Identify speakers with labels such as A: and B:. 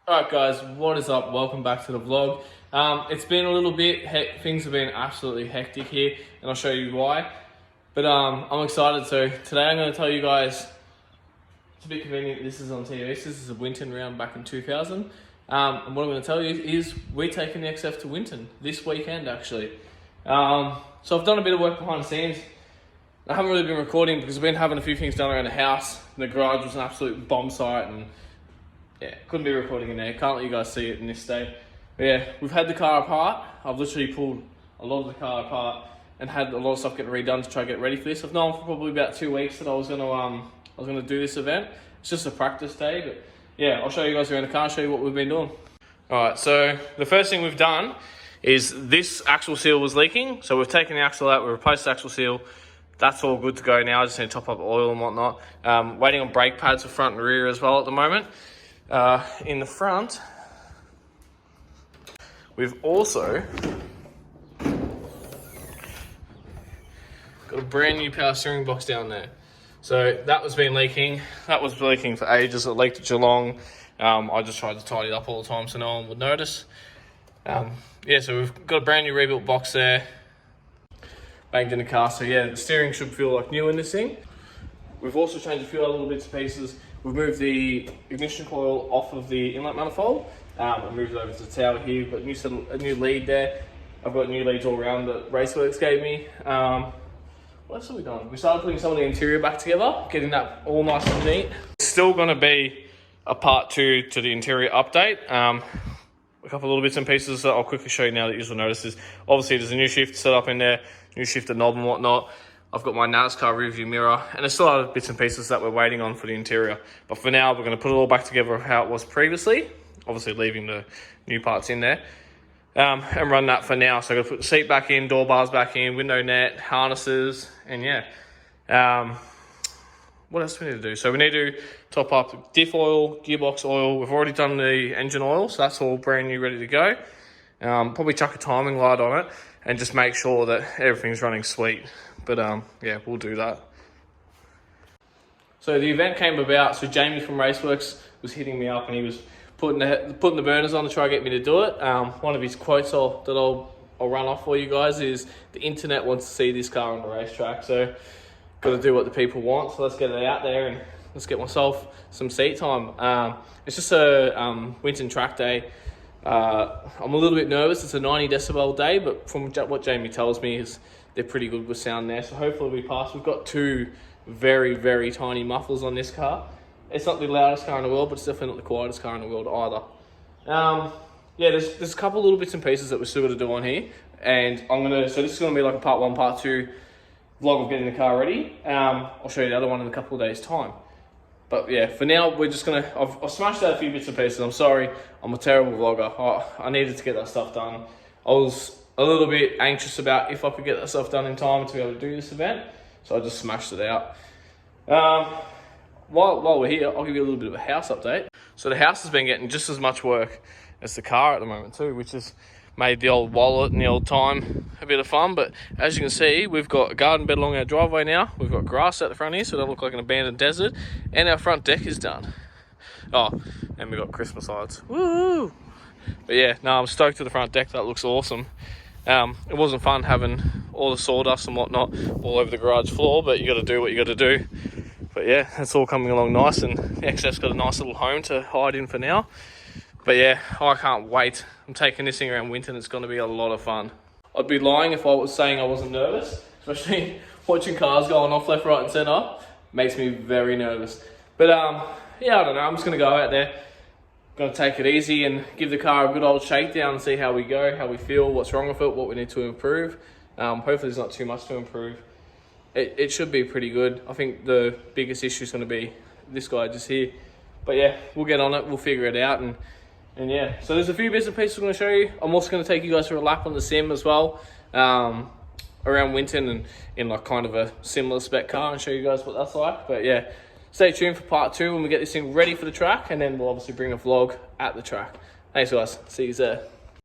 A: Alright guys, what is up? Welcome back to the vlog. It's been a little bit, things have been absolutely hectic here and I'll show you why. But I'm excited, so today I'm going to tell you guys, it's a bit convenient, this is on TVS, this is a Winton round back in 2000. And what I'm going to tell you is we're taking the XF to Winton this weekend actually. So I've done a bit of work behind the scenes. I haven't really been recording because I've been having a few things done around the house. The garage was an absolute bomb site and yeah, couldn't be recording in there. Can't let you guys see it in this state. But yeah, we've had the car apart. I've literally pulled a lot of the car apart and had a lot of stuff getting redone to try to get ready for this. I've known for probably about 2 weeks that I was gonna do this event. It's just a practice day, but yeah, I'll show you guys around the car, show you what we've been doing. All right, so the first thing we've done is this axle seal was leaking. So we've taken the axle out, we've replaced the axle seal. That's all good to go now. I just need to top up oil and whatnot. Waiting on brake pads for front and rear as well at the moment. In the front, we've also got a brand new power steering box down there. So that was been leaking. That was leaking for ages. It leaked at Geelong. I just tried to tidy it up all the time so no one would notice. Yeah, so we've got a brand new rebuilt box there. Banged in the car, so yeah, the steering should feel like new in this thing. We've also changed a few other little bits and pieces. We've moved the ignition coil off of the inlet manifold and moved it over to the tower here. We've got a new lead there. I've got new leads all around that Raceworks gave me. What else have we done? We started putting some of the interior back together, getting that all nice and neat. It's still gonna be a part 2 to the interior update. A couple of little bits and pieces that I'll quickly show you now that you'll notice is, obviously there's a new shift set up in there, new shifter knob and whatnot. I've got my NASCAR rearview mirror, and there's still other bits and pieces that we're waiting on for the interior. But for now, we're going to put it all back together of how it was previously, obviously leaving the new parts in there, and run that for now. So I'm going to put the seat back in, door bars back in, window net, harnesses, and yeah. What else do we need to do? So we need to top up diff oil, gearbox oil. We've already done the engine oil, so that's all brand new, ready to go. Probably chuck a timing light on it and just make sure that everything's running sweet. But yeah, we'll do that. So the event came about, so Jamie from Raceworks was hitting me up and he was putting the burners on to try to get me to do it. One of his quotes I'll run off for you guys is, the internet wants to see this car on the racetrack, so got to do what the people want. So let's get it out there and let's get myself some seat time. It's just a Winton track day. I'm a little bit nervous. It's a 90 decibel day, but from what Jamie tells me is they're pretty good with sound there. So hopefully we pass. We've got 2 very, very tiny mufflers on this car. It's not the loudest car in the world, but it's definitely not the quietest car in the world either. Yeah, there's a couple little bits and pieces that we're still going to do on here. And so this is going to be like a part 1, part 2 vlog of getting the car ready. I'll show you the other one in a couple of days' time. But yeah, for now, we're just gonna, I've smashed out a few bits and pieces. I'm sorry, I'm a terrible vlogger. I needed to get that stuff done. I was a little bit anxious about if I could get that stuff done in time to be able to do this event. So I just smashed it out. While we're here, I'll give you a little bit of a house update. So the house has been getting just as much work as the car at the moment too, which has made the old wallet and the old time a bit of fun. But as you can see, we've got a garden bed along our driveway now. We've got grass at the front here, so it don't look like an abandoned desert. And our front deck is done. Oh, and we've got Christmas lights. Woo! But yeah, no, I'm stoked to the front deck. That looks awesome. It wasn't fun having all the sawdust and whatnot all over the garage floor, but you got to do what you got to do. But yeah, it's all coming along nice, and the XF's got a nice little home to hide in for now. But yeah, I can't wait. I'm taking this thing around Winton. It's going to be a lot of fun. I'd be lying if I was saying I wasn't nervous, especially watching cars going off left, right and centre. Makes me very nervous. But yeah, I don't know. I'm just going to go out there. Going to take it easy and give the car a good old shakedown and see how we go, how we feel, what's wrong with it, what we need to improve. Hopefully there's not too much to improve. It should be pretty good. I think the biggest issue is going to be this guy just here. But yeah, we'll get on it. We'll figure it out. And yeah, so there's a few bits and pieces I'm going to show you. I'm also going to take you guys for a lap on the sim as well, around Winton and in like kind of a similar spec car, and show you guys what that's like. But yeah, stay tuned for part 2 when we get this thing ready for the track, and then we'll obviously bring a vlog at the track. Thanks guys, see you there.